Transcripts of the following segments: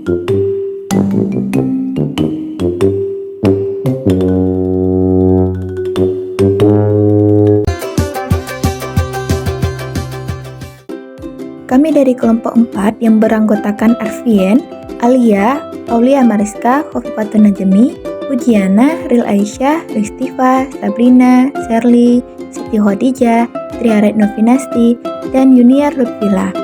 Kami dari kelompok 4 yang beranggotakan Arvien, Alia, Aulia Mariska, Khofifatun Najmi, Pujiana, Ril Aisyah, Ristiva, Sabrina, Sherly, Siti Khadijah, Triaret Novinasti, dan Yuniar Lutfila.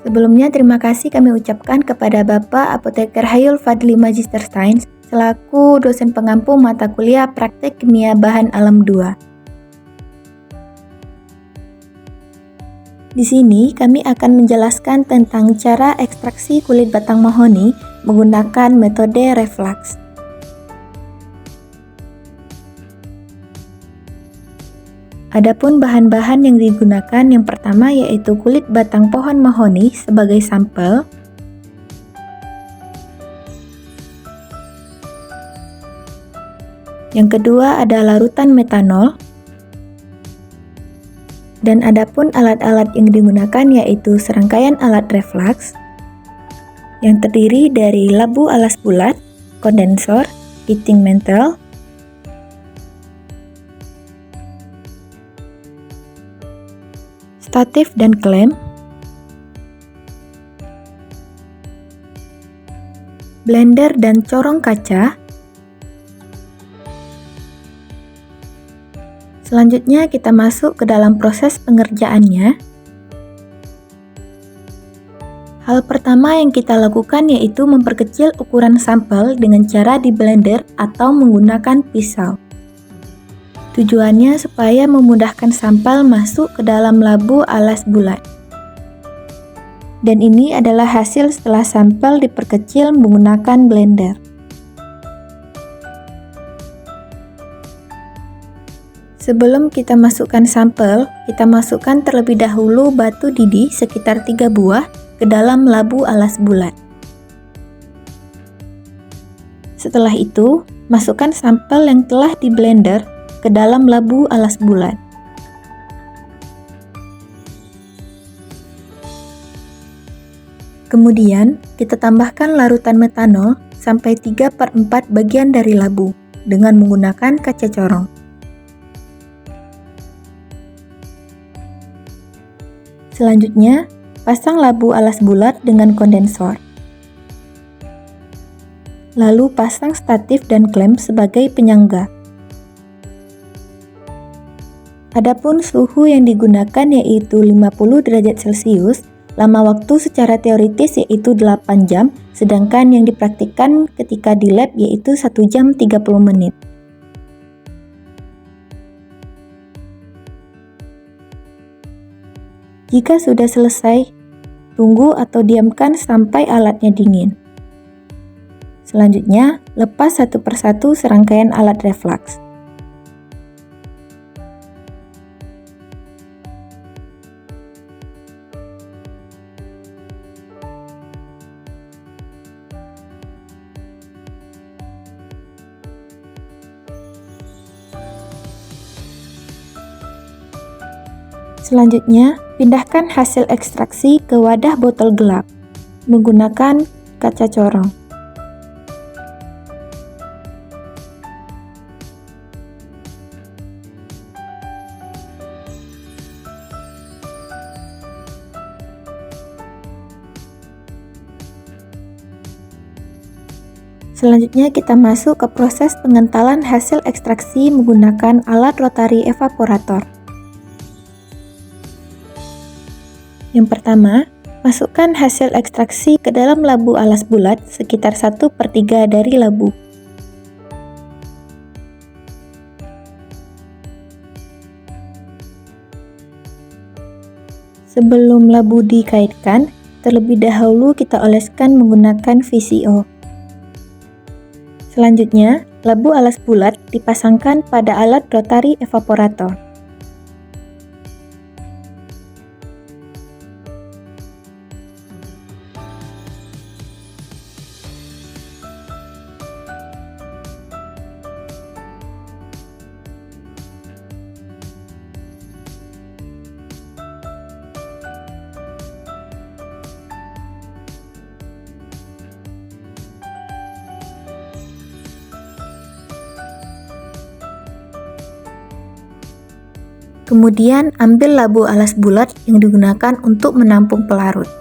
Sebelumnya terima kasih kami ucapkan kepada Bapak Apoteker Hayul Fadli Magister Sains selaku dosen pengampu mata kuliah Praktek Kimia Bahan Alam 2. Di sini kami akan menjelaskan tentang cara ekstraksi kulit batang mahoni menggunakan metode reflux. Adapun bahan-bahan yang digunakan yang pertama yaitu kulit batang pohon mahoni sebagai sampel, yang kedua ada larutan metanol, dan adapun alat-alat yang digunakan yaitu serangkaian alat reflux yang terdiri dari labu alas bulat, kondensor, heating mantle, statif dan klem, blender dan corong kaca. Selanjutnya kita masuk ke dalam proses pengerjaannya. Hal pertama yang kita lakukan yaitu memperkecil ukuran sampel dengan cara di blender atau menggunakan pisau. Tujuannya supaya memudahkan sampel masuk ke dalam labu alas bulat. Dan ini adalah hasil setelah sampel diperkecil menggunakan blender. Sebelum kita masukkan sampel, kita masukkan terlebih dahulu batu didih sekitar 3 buah ke dalam labu alas bulat. Setelah itu, masukkan sampel yang telah di blender ke dalam labu alas bulat. Kemudian, kita tambahkan larutan metanol sampai 3/4 bagian dari labu dengan menggunakan kaca corong. Selanjutnya, pasang labu alas bulat dengan kondensor. Lalu pasang statif dan klem sebagai penyangga. Adapun suhu yang digunakan yaitu 50 derajat Celcius, lama waktu secara teoritis yaitu 8 jam, sedangkan yang dipraktikkan ketika di lab yaitu 1 jam 30 menit. Jika sudah selesai, tunggu atau diamkan sampai alatnya dingin. Selanjutnya, lepas satu persatu serangkaian alat reflux. Selanjutnya, pindahkan hasil ekstraksi ke wadah botol gelap menggunakan kaca corong. Selanjutnya kita masuk ke proses pengentalan hasil ekstraksi menggunakan alat rotary evaporator. Yang pertama, masukkan hasil ekstraksi ke dalam labu alas bulat sekitar 1/3 dari labu. Sebelum labu dikaitkan, terlebih dahulu kita oleskan menggunakan VCO. Selanjutnya, labu alas bulat dipasangkan pada alat rotary evaporator. Kemudian ambil labu alas bulat yang digunakan untuk menampung pelarut.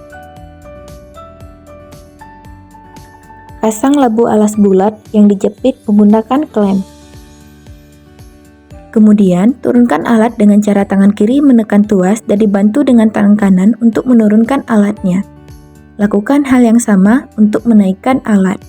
Pasang labu alas bulat yang dijepit menggunakan klem. Kemudian, turunkan alat dengan cara tangan kiri menekan tuas dan dibantu dengan tangan kanan untuk menurunkan alatnya. Lakukan hal yang sama untuk menaikkan alat.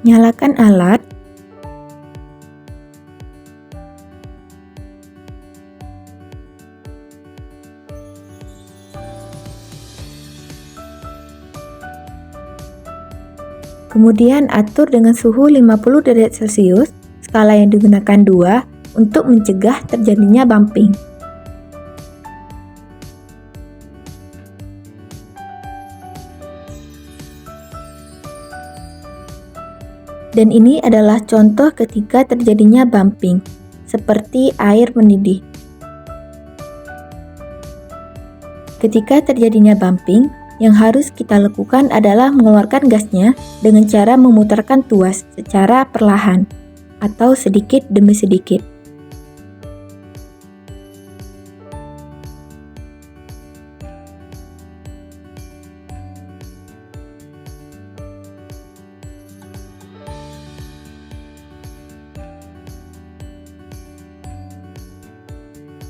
Nyalakan alat. Kemudian atur dengan suhu 50 derajat Celcius, skala yang digunakan 2, untuk mencegah terjadinya bumping. Dan ini adalah contoh ketika terjadinya bumping, seperti air mendidih. Ketika terjadinya bumping, yang harus kita lakukan adalah mengeluarkan gasnya dengan cara memutarkan tuas secara perlahan, atau sedikit demi sedikit.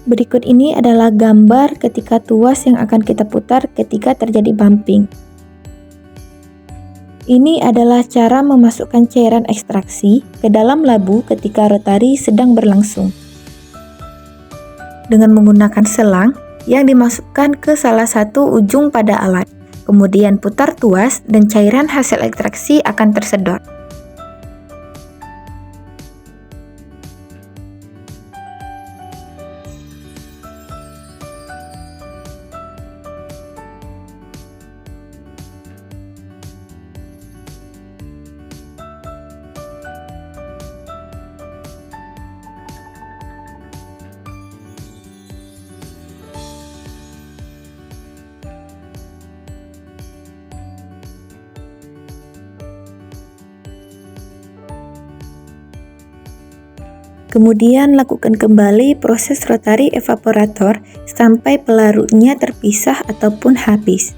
Berikut ini adalah gambar ketika tuas yang akan kita putar ketika terjadi bumping. Ini adalah cara memasukkan cairan ekstraksi ke dalam labu ketika rotari sedang berlangsung. Dengan menggunakan selang yang dimasukkan ke salah satu ujung pada alat, kemudian putar tuas dan cairan hasil ekstraksi akan tersedot. Kemudian lakukan kembali proses rotari evaporator sampai pelarutnya terpisah ataupun habis.